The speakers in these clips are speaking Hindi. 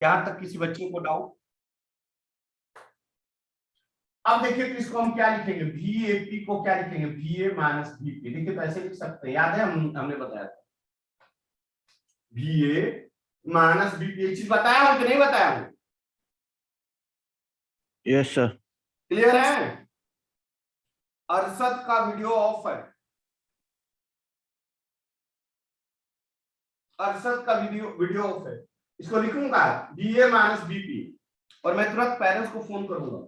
यहां तक किसी बच्चे को डाउट? अब देखिए तो इसको हम क्या लिखेंगे, VAP को क्या लिखेंगे, VA माइनस VP। देखिए तो ऐसे लिख सकते हैं, याद है हमने बताया था VA माइनस VP। एक चीज बताया हूं कि नहीं बताया हूं? Yes sir. क्लियर है? अरशद का वीडियो ऑफ है, अरशद का वीडियो ऑफ है। इसको लिखूंगा VA माइनस VP और मैं तुरंत पेरेंट्स को फोन करूंगा।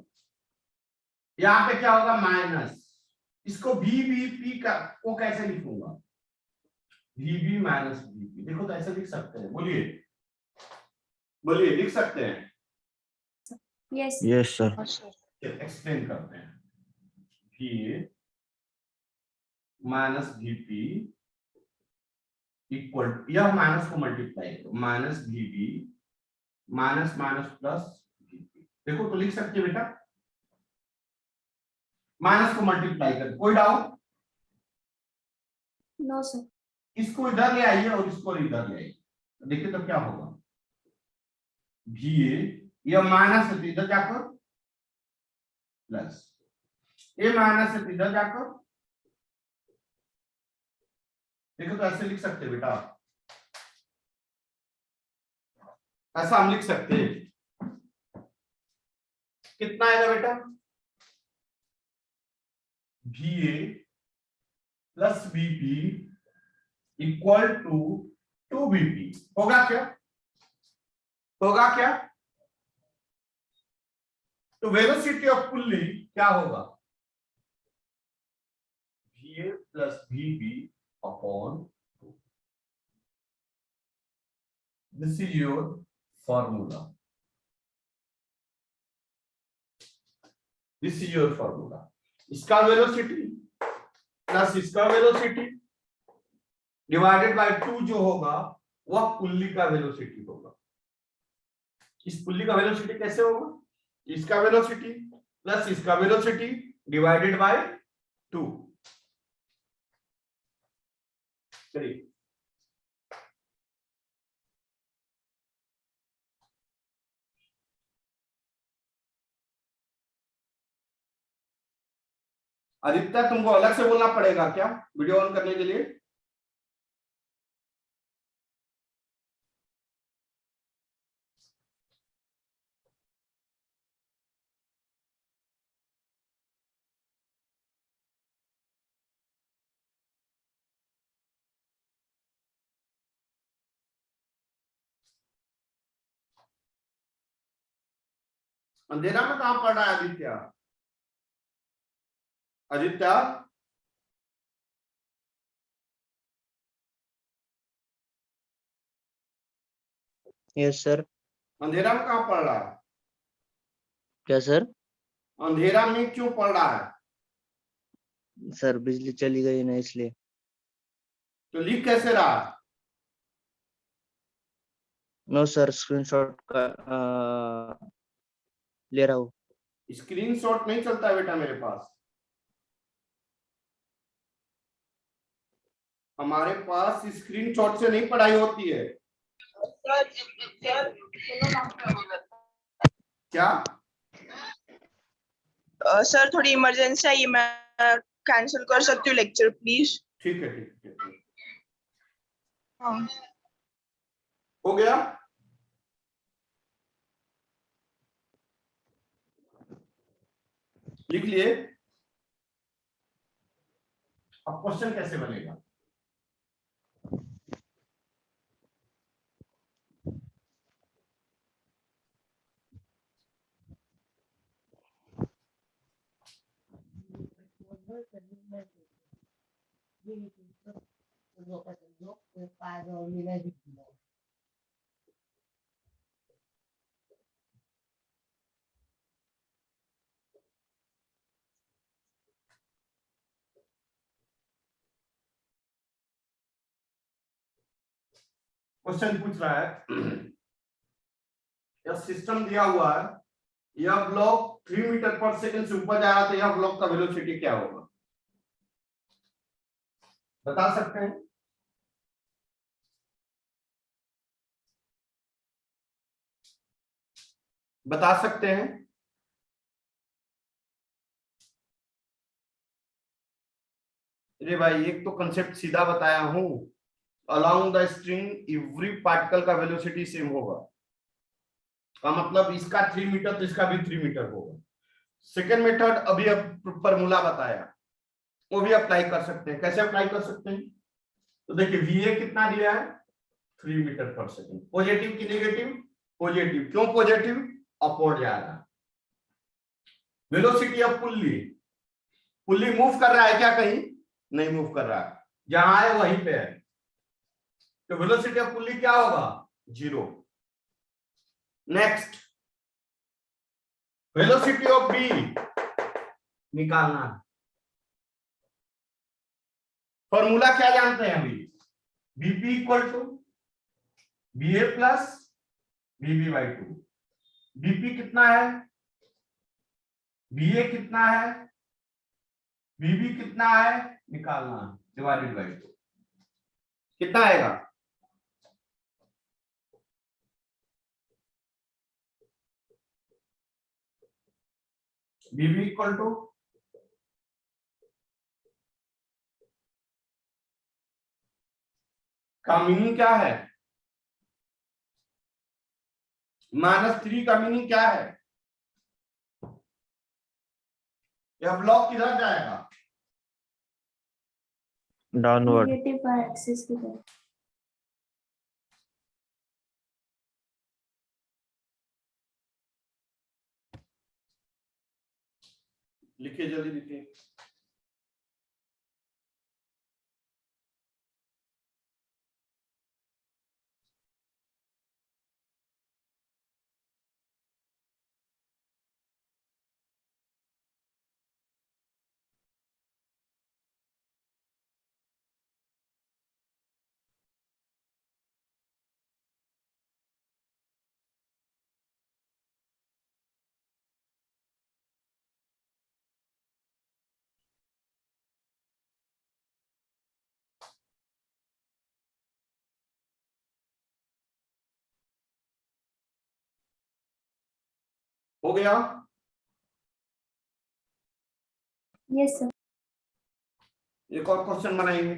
यहां पे क्या होगा, माइनस। इसको VBP का को कैसे लिखूंगा, VB माइनस VP। देखो तो ऐसे लिख सकते हैं, बोलिए बोलिए, लिख सकते हैं? Yes yes sir. एक्सप्लेन करते हैं। VA माइनस VP इक्वल, यह माइनस को मल्टीप्लाई करो, minus VB minus minus plus VP। देखो तो लिख सकते हो बेटा, माइनस को मल्टीप्लाई कर। कोई डाउट? No sir. इसको इधर ले आइए और इसको इधर ले आइए, देखिए तो क्या होगा। VA यह माइनस है तो इधर जाकर प्लस, ये माइनस है तो इधर जाकर, देखो तो ऐसे लिख सकते हैं बेटा, ऐसा हम लिख सकते हैं। कितना आएगा बेटा, VA plus VP equal to 2BP। होगा क्या, होगा क्या? तो वेलोसिटी ऑफ पुल्ली क्या होगा, VA plus VB upon 2। This is your formula, this is your formula. इसका वेलोसिटी प्लस इसका वेलोसिटी डिवाइडेड बाय 2 जो होगा वह पुल्ली का वेलोसिटी होगा। इस पुल्ली का वेलोसिटी कैसे होगा, इसका वेलोसिटी प्लस इसका वेलोसिटी डिवाइडेड बाय 2। चलिए आदित्य, तुमको अलग से बोलना पड़ेगा क्या वीडियो ऑन करने के लिए? अंधेरा में कहां पड़ रहा है आदित्य? Aditya yes sir. अंधेरा में कहां पड़ रहा है? क्या सर? अंधेरा में क्यों पड़ रहा है? सर बिजली चली गई ना इसलिए। तो लिख कैसे रहा है? नो सर, स्क्रीनशॉट का ले रहा हूँ। स्क्रीनशॉट नहीं चलता है बेटा मेरे पास, हमारे पास स्क्रीनशॉट से नहीं पढ़ाई होती है। क्या सर थोड़ी इमरजेंसी है, मैं कैंसिल कर सकती हूँ लेक्चर प्लीज? ठीक है, ठीक है, ठीक है। हाँ हो गया? लिख लिए? अब क्वेश्चन कैसे बनेगा, क्वेश्चन पूछ रहा है, यह सिस्टम दिया हुआ है, यह ब्लॉक 3 मीटर पर सेकंड से ऊपर जा रहा है, तो यह ब्लॉक का वेलोसिटी क्या होगा, बता सकते हैं? बता सकते हैं? अरे भाई एक तो कंसेप्ट सीधा बताया हूं, along the string every particle का वेलोसिटी सेम होगा, का मतलब इसका 3 मीटर तो इसका भी 3 मीटर होगा। सेकेंड मेथड अभी अब फॉर्मूला बताया, वो भी अप्लाई कर सकते हैं। कैसे अप्लाई कर सकते हैं? तो देखिए वीए कितना दिया है, 3 मीटर पर सेकेंड। पॉजिटिव की नेगेटिव? पॉजिटिव। क्यों पॉजिटिव? अपवर्ड जा रहा है। Velocity of pulley, pulley move कर रहा है क्या? कहीं नहीं मूव कर रहा है, जहां है वहीं पे है, तो वेलोसिटी ऑफ पुल्ली क्या होगा? 0। नेक्स्ट, वेलोसिटी ऑफ बी निकालना है। फॉर्मूला क्या जानते हैं अभी? BP equal to B A plus BB by 2। BP कितना है, बीए कितना है, बीबी कितना है, निकालना है, डिवाइडेड बाई 2। कितना आएगा? बीबी इक्वल टू का मीनिंग क्या है? -3 का मीनिंग क्या है? यह ब्लॉक किधर जाएगा? डाउनवर्ड। नेगेटिव पर एक्सिस की तरफ। लिखिए जल्दी लिखिए। हो गया? Yes sir. एक और क्वेश्चन बनाएंगे।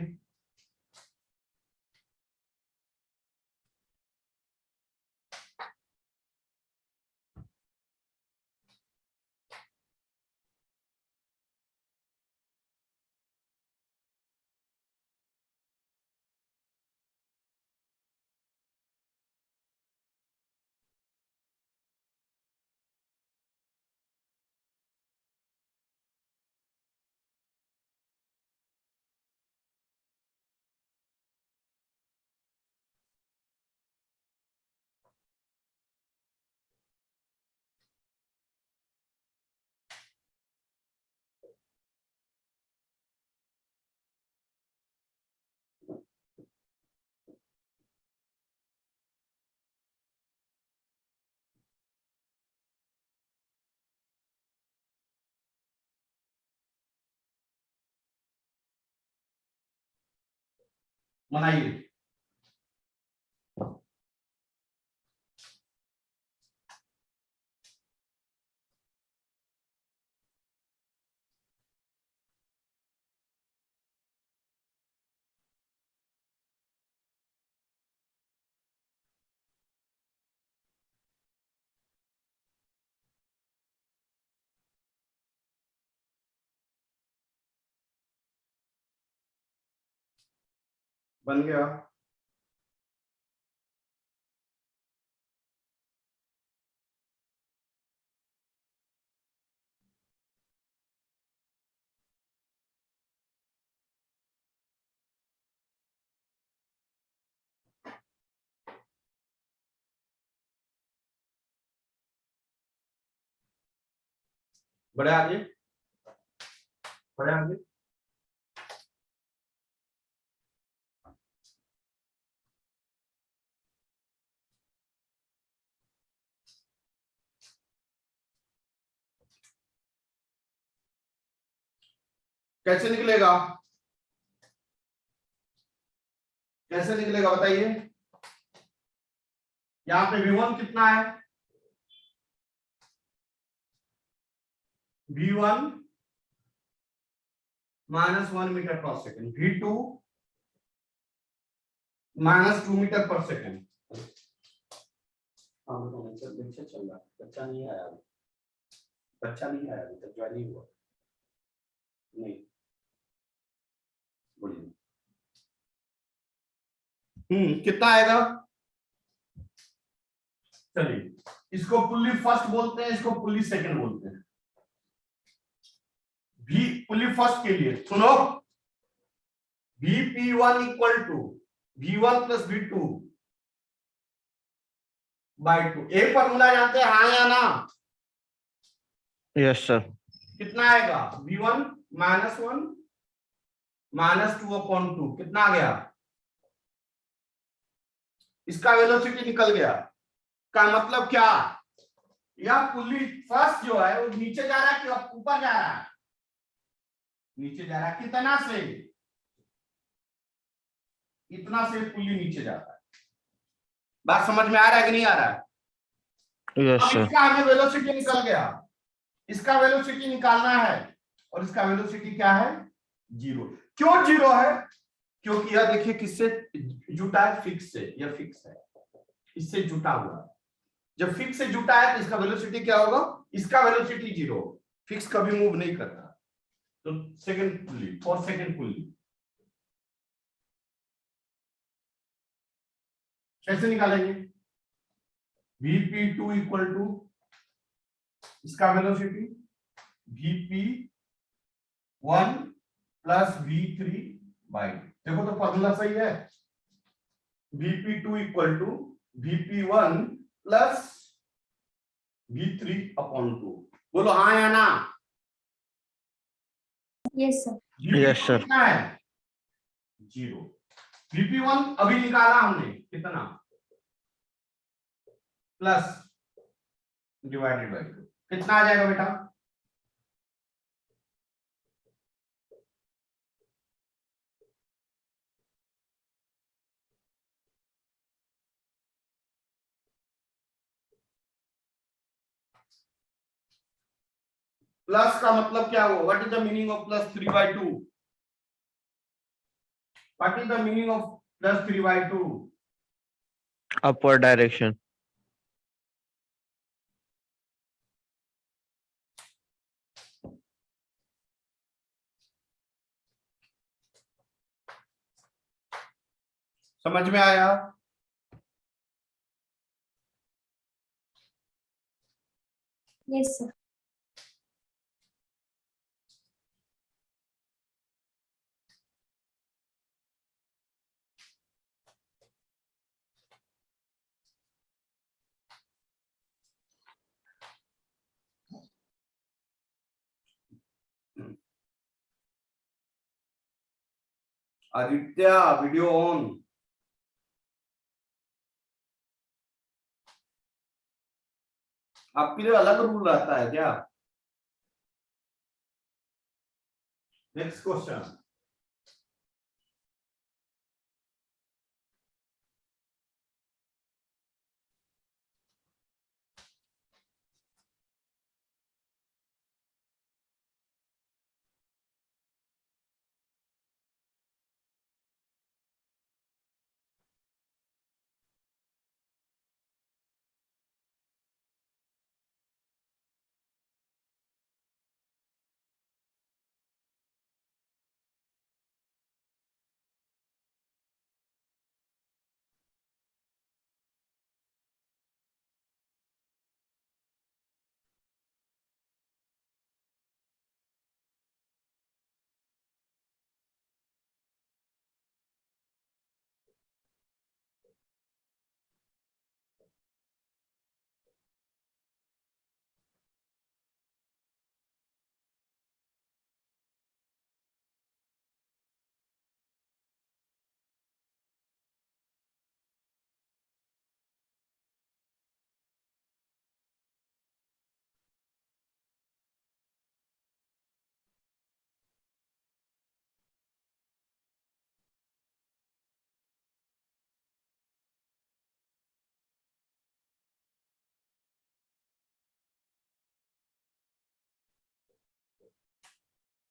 बनाइए। बन गया? बड़े आगे, बड़े आगे। कैसे निकलेगा? कैसे निकलेगा बताइए? यहाँ पे V1 कितना है? V1 minus 1 meter per second, V2 minus 2 meter per second. Lecture चल रहा है, बच्चा नहीं आया अभी तक, ज्वाइन नहीं हुआ। नहीं बोलिए। कितना आएगा? चलिए, इसको पुल्ली फर्स्ट बोलते हैं, इसको पुल्ली सेकंड बोलते हैं। पुल्ली फर्स्ट के लिए सुनो, Vp1 equal to V1 plus V2 by 2। एक फॉर्मूला जानते हैं, हाँ या ना? Yes sir. कितना आएगा? V1 माइनस 1 माइनस 2/2 कितना आ गया? इसका वेलोसिटी निकल गया। का मतलब क्या? यह पुल्ली फर्स्ट जो है वो नीचे जा रहा है कि ऊपर जा रहा है? नीचे जा रहा है। कितना से? इतना से पुल्ली नीचे जाता है। बात समझ में आ रहा है कि नहीं आ रहा है? यस अब सर। इसका हमें वेलोसिटी निकल गया, इसका वेलोसिटी निकालना है और इसका वेलोसिटी क्या है? 0। क्यों 0 है? क्योंकि यह देखिए किससे जुटा है? फिक्स से। यह फिक्स है, इससे जुटा हुआ है। जब फिक्स से जुटा है तो इसका वेलोसिटी क्या होगा? इसका वेलोसिटी 0। फिक्स कभी मूव नहीं करता। तो second pulley, for second pulley कैसे निकालेंगे? Vp2 इक्वल टू इसका velocity Vp1 plus V3 by, देखो तो फॉर्मूला सही है। Vp2 equal to Vp1 plus V3/2। बोलो हाँ या ना? Yes, sir. Yes, sir. कितना है? 0। Vp1 अभी निकाला हमने, कितना? प्लस डिवाइडेड बाई 2 कितना आ जाएगा बेटा? प्लस का मतलब क्या हुआ? What is the meaning of plus 3/2? What is the meaning of plus 3/2? Upward direction. समझ में आया? Yes, sir. Aditya video on. आपके लिए अलग रूल रहता है क्या? Next question.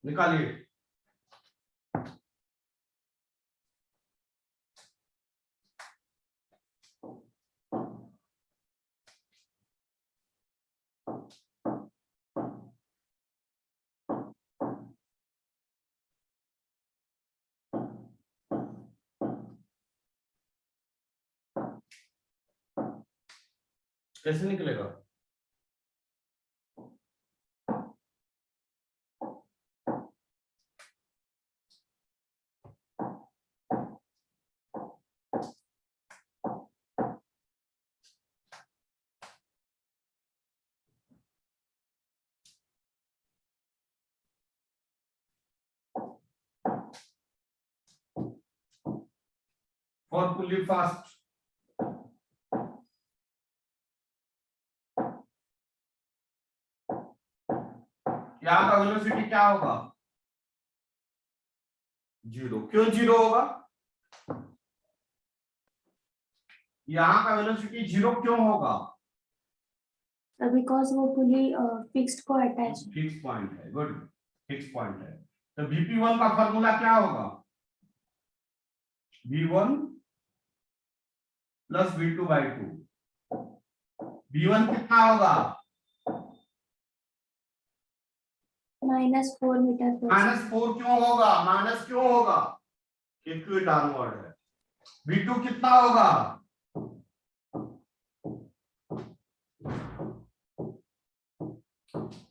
निकालिए। कैसे निकलेगा? For pulley fast, यहाँ का वेलोसिटी क्या होगा? 0। क्यों 0 होगा? यहाँ का वेलोसिटी 0 क्यों होगा? बिकॉज वो पुली फिक्स्ड को अटैच फिक्स पॉइंट है। गुड, फिक्स पॉइंट है। तो Vp1 का फॉर्मूला क्या होगा? V1 plus V2 by 2। V1 कितना होगा? -4 मीटर पर -4 क्यों होगा? माइनस क्यों होगा? क्योंकि डाउनवर्ड है। V2 कितना होगा?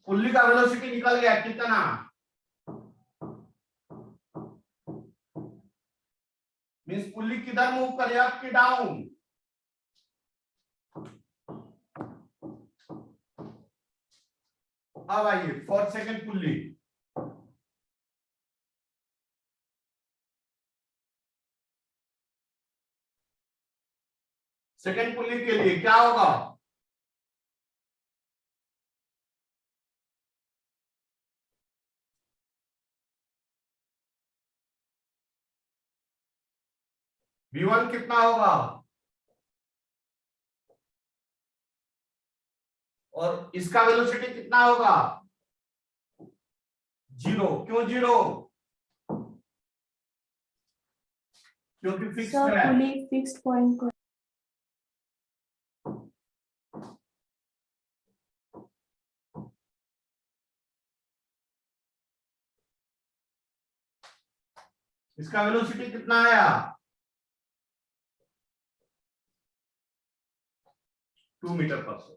पुल्ली का वेलोसिटी निकल गया कितना? मींस पुल्ली किधर मूव करे, अप कि डाउन? अब आइए 4 सेकंड पुल्ली। सेकंड पुल्ली के लिए क्या होगा? V1 कितना होगा? और इसका वेलोसिटी कितना होगा? 0। क्यों 0? क्योंकि फिक्स सर है। पुली फिक्स्ड पॉइंट को इसका वेलोसिटी कितना आया? 2 मीटर पर सेकंड।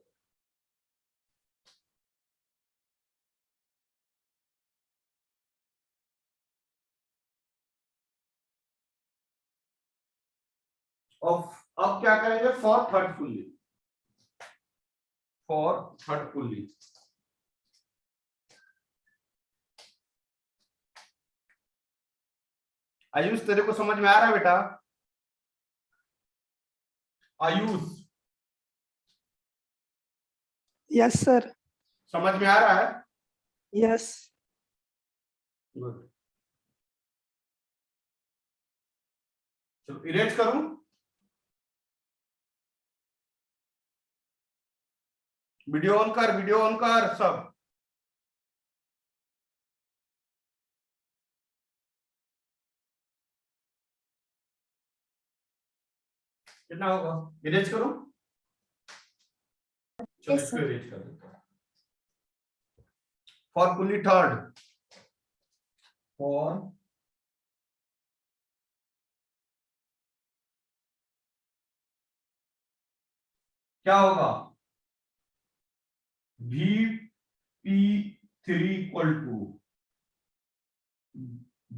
अब क्या करेंगे? For third pulley. For third pulley Ayush, तेरे को समझ में आ रहा है बेटा? Ayush, yes sir. समझ में आ रहा है? यस। गुड। चलो इरेज करूं? वीडियो ऑन कर, वीडियो ऑन कर सब। कितना होगा? इरेज करूं? चलो Yes, इसको sir. इरेज कर देते हैं। फॉर पुल्ली थर्ड, फॉर क्या होगा? Vp3 equal to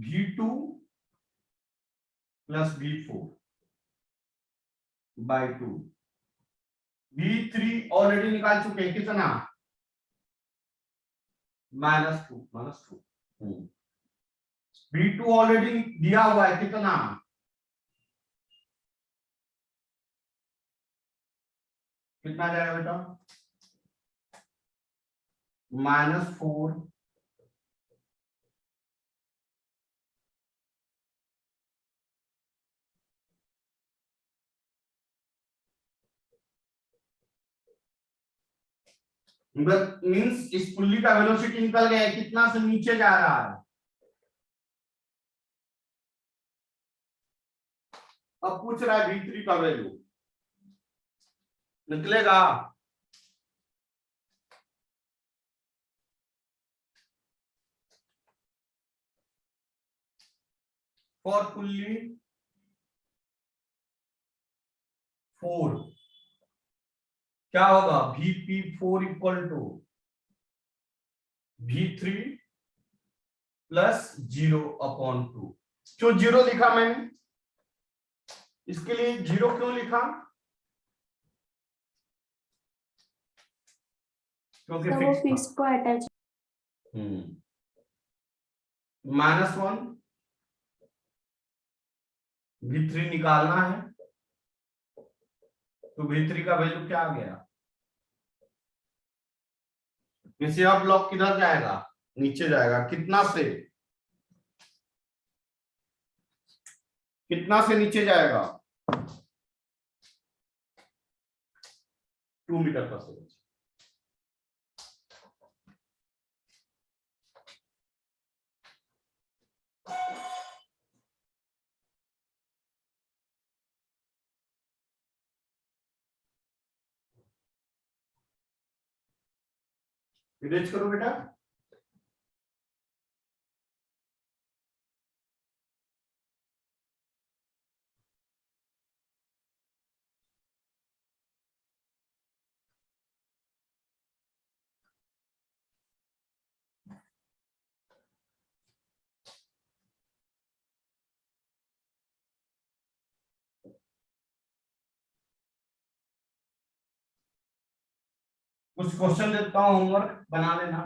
V2 plus V4 by 2। V3 already निकाल चुके हैं, कितना? -2। V2 ऑलरेडी दिया हुआ है, कितना? कितना जाएगा बेटा? -4 मीन्स इस पुल्ली का वेलोसिटी निकल गया है, कितना से नीचे जा रहा है? अब पूछ रहा है V3 का वैल्यू निकलेगा फॉर पुल्ली 4 क्या होगा VP4 equal to V3 plus 0/2। क्यों 0 लिखा मैंने, इसके लिए 0 क्यों लिखा, क्योंकि सर वो फिक्स फिक्स्ड को अटैच -1 V3 निकालना है, तो V3 का वैल्यू क्या आ गया, वैसे अब ब्लॉक किधर जाएगा, नीचे जाएगा, कितना से नीचे जाएगा 2 मीटर पर सेकंड। इरेज करो बेटा, कुछ क्वेश्चन देता हूं, होमवर्क बना लेना।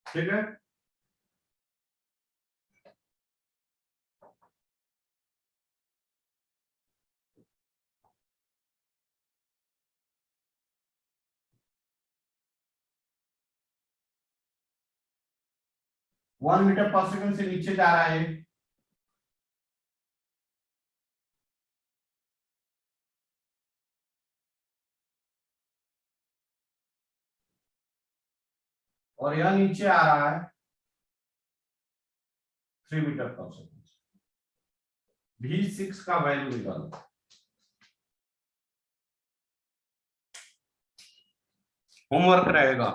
ठीक है, वन मीटर पर सेकंड से नीचे जा रहा है, और यह नीचे आ रहा है 3 मीटर पर सेकंड। V6 का वैल्यू निकालो, होमवर्क रहेगा।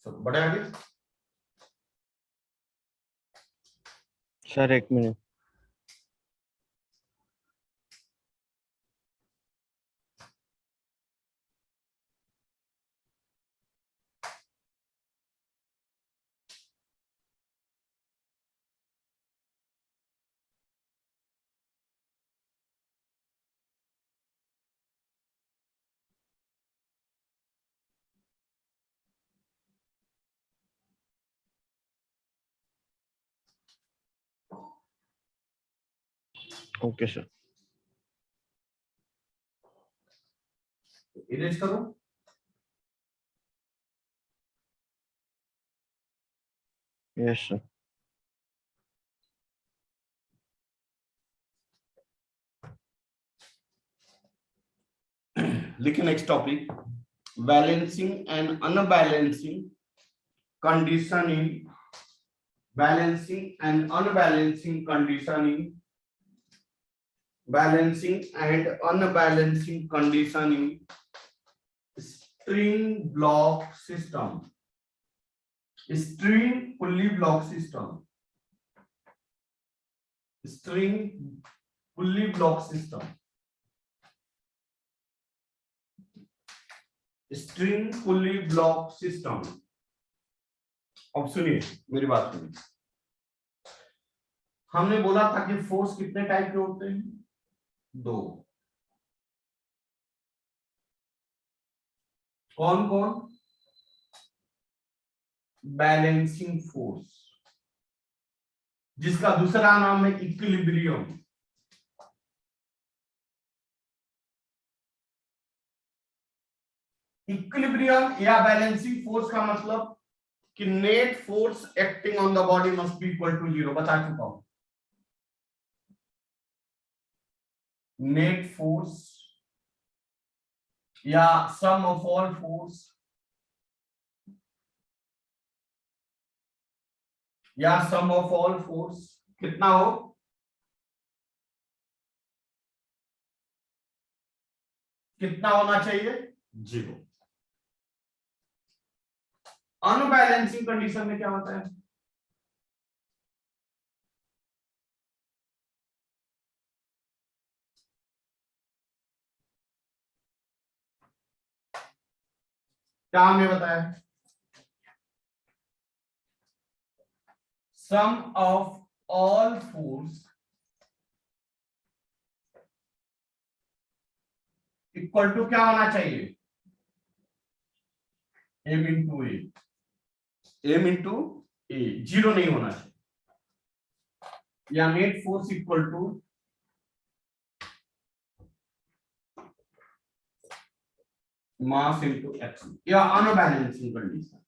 सब बड़े आगे, sir 1 minute. Okay sir. Erase करो। Yes sir. लिखे next topic, balancing and unbalancing conditioning, balancing and unbalancing conditioning, balancing and unbalancing conditioning, string block system, string pulley block system, string pulley block system, string pulley block system। अब सुनिए मेरी बात सुनिए, हमने बोला था कि फोर्स कितने टाइप के होते हैं, दो। कौन कौन? बैलेंसिंग फोर्स, जिसका दूसरा नाम है इक्विलिब्रियम। इक्विलिब्रियम या बैलेंसिंग फोर्स का मतलब कि net force acting on the body must be equal to 0, बता चुका हूं। नेट फोर्स या सम ऑफ ऑल फोर्स या सम ऑफ ऑल फोर्स कितना हो? कितना होना चाहिए? 0। अनबैलेंसिंग कंडीशन में क्या होता है? क्या हमने बताया? Sum of all force equal to क्या होना चाहिए? m into a, m into a, 0 नहीं होना चाहिए। या net force equal to mass into x, या अनबैलेंसिंग कंडीशन।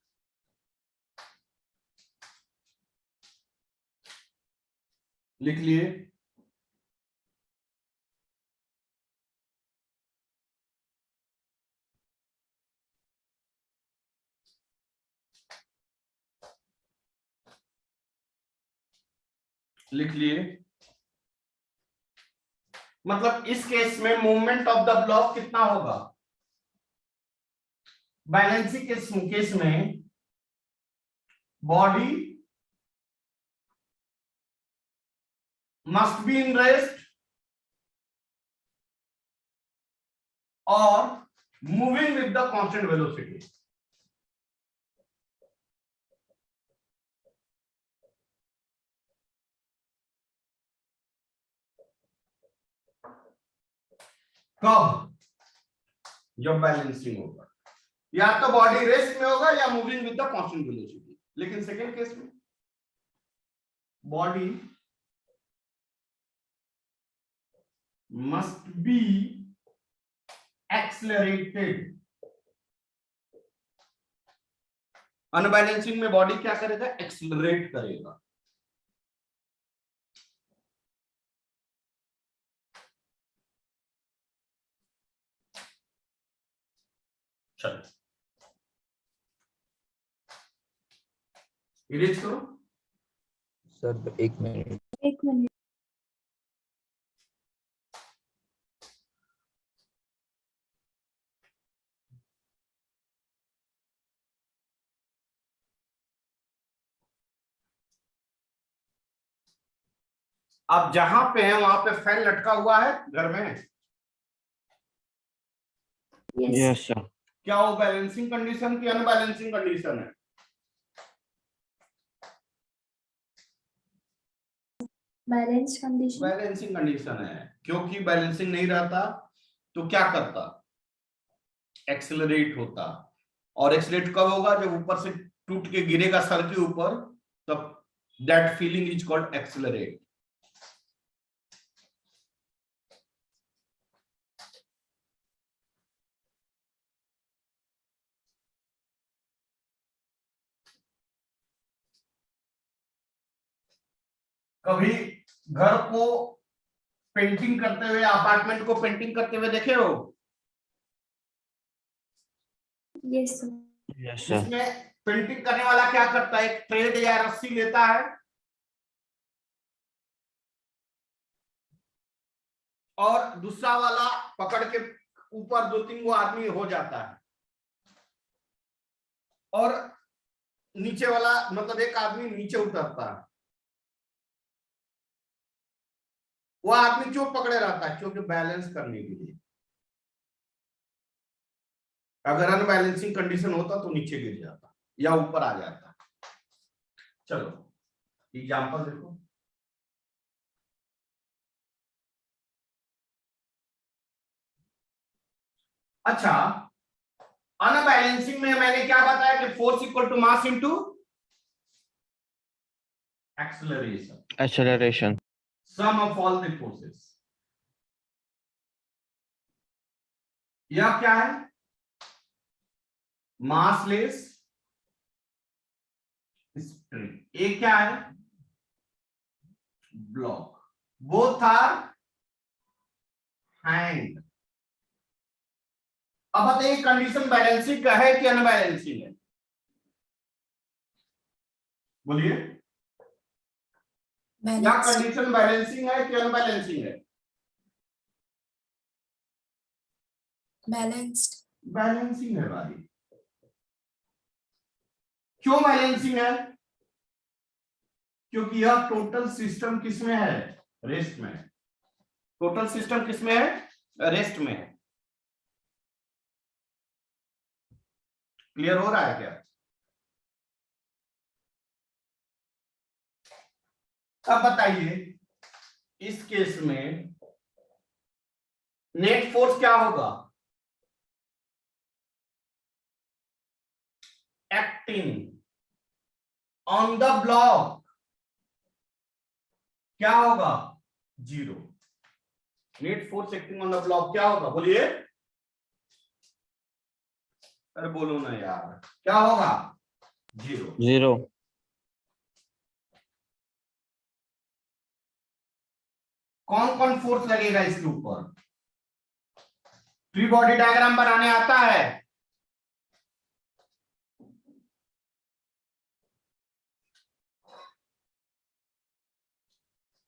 लिख लिए। लिख लिए। मतलब इस केस में मूवमेंट ऑफ द ब्लॉक कितना होगा? बैलेंसिंग केस में body must be in rest और moving with the constant velocity. कब? जब बैलेंसिंग होगा, या तो बॉडी रेस्ट में होगा या moving with the constant velocity. लेकिन सेकेंड केस में body must B accelerated. Unbalancing में बॉडी क्या करेगा? एक्सेलरेट करेगा। चलो इरेज करो। Sir 1 minute. 1 मिनट। अब जहां पे है वहां पे फैन लटका हुआ है घर में। Yes sir. क्या वो बैलेंसिंग कंडीशन की अनबैलेंसिंग कंडीशन है? Balance condition. बैलेंसिंग कंडीशन है, क्योंकि बैलेंसिंग नहीं रहता तो क्या करता? एक्सेलरेट होता। और एक्सेलरेट कब होगा? जब ऊपर से टूट के गिरेगा सर के ऊपर, तब that feeling is called accelerate. कभी घर को पेंटिंग करते हुए, अपार्टमेंट को पेंटिंग करते हुए देखे हो? Yes, sir. Yes, sir. इसमें पेंटिंग करने वाला क्या करता है? एक थ्रेड या रस्सी लेता है और दूसरा वाला पकड़ के ऊपर 2-3 वो आदमी हो जाता है, और नीचे वाला मतलब एक आदमी नीचे उतरता है। वो आदमी क्यों पकड़े रहता है? क्योंकि बैलेंस करने के लिए। अगर अनबैलेंसिंग कंडीशन होता तो नीचे गिर जाता या ऊपर आ जाता। चलो एग्जांपल देखो। अच्छा, अनबैलेंसिंग में मैंने क्या बताया कि force equal to mass into acceleration, Acceleration. Sum of all the forces. यह क्या है? Massless spring. ये क्या है? ब्लॉक। Both are hang. अब बताइए कंडीशन बैलेंसिंग का है कि अनबैलेंसिंग है? बोलिए, या कंडीशन बैलेंसिंग है कि अनबैलेंसिंग है? Balanced. बैलेंसिंग है भाई। क्यों बैलेंसिंग है? क्योंकि यह टोटल सिस्टम किसमें है? रेस्ट में। टोटल सिस्टम किसमें है? रेस्ट में है। क्लियर हो रहा है क्या? अब बताइए इस केस में नेट फोर्स क्या होगा? एक्टिंग ऑन द ब्लॉक क्या होगा? 0। Net force acting on the block क्या होगा? बोलिए, अरे बोलो ना यार, क्या होगा? 0। 0. कौन कौन फोर्स लगेगा इसके ऊपर? फ्री बॉडी डायग्राम बनाने आता है?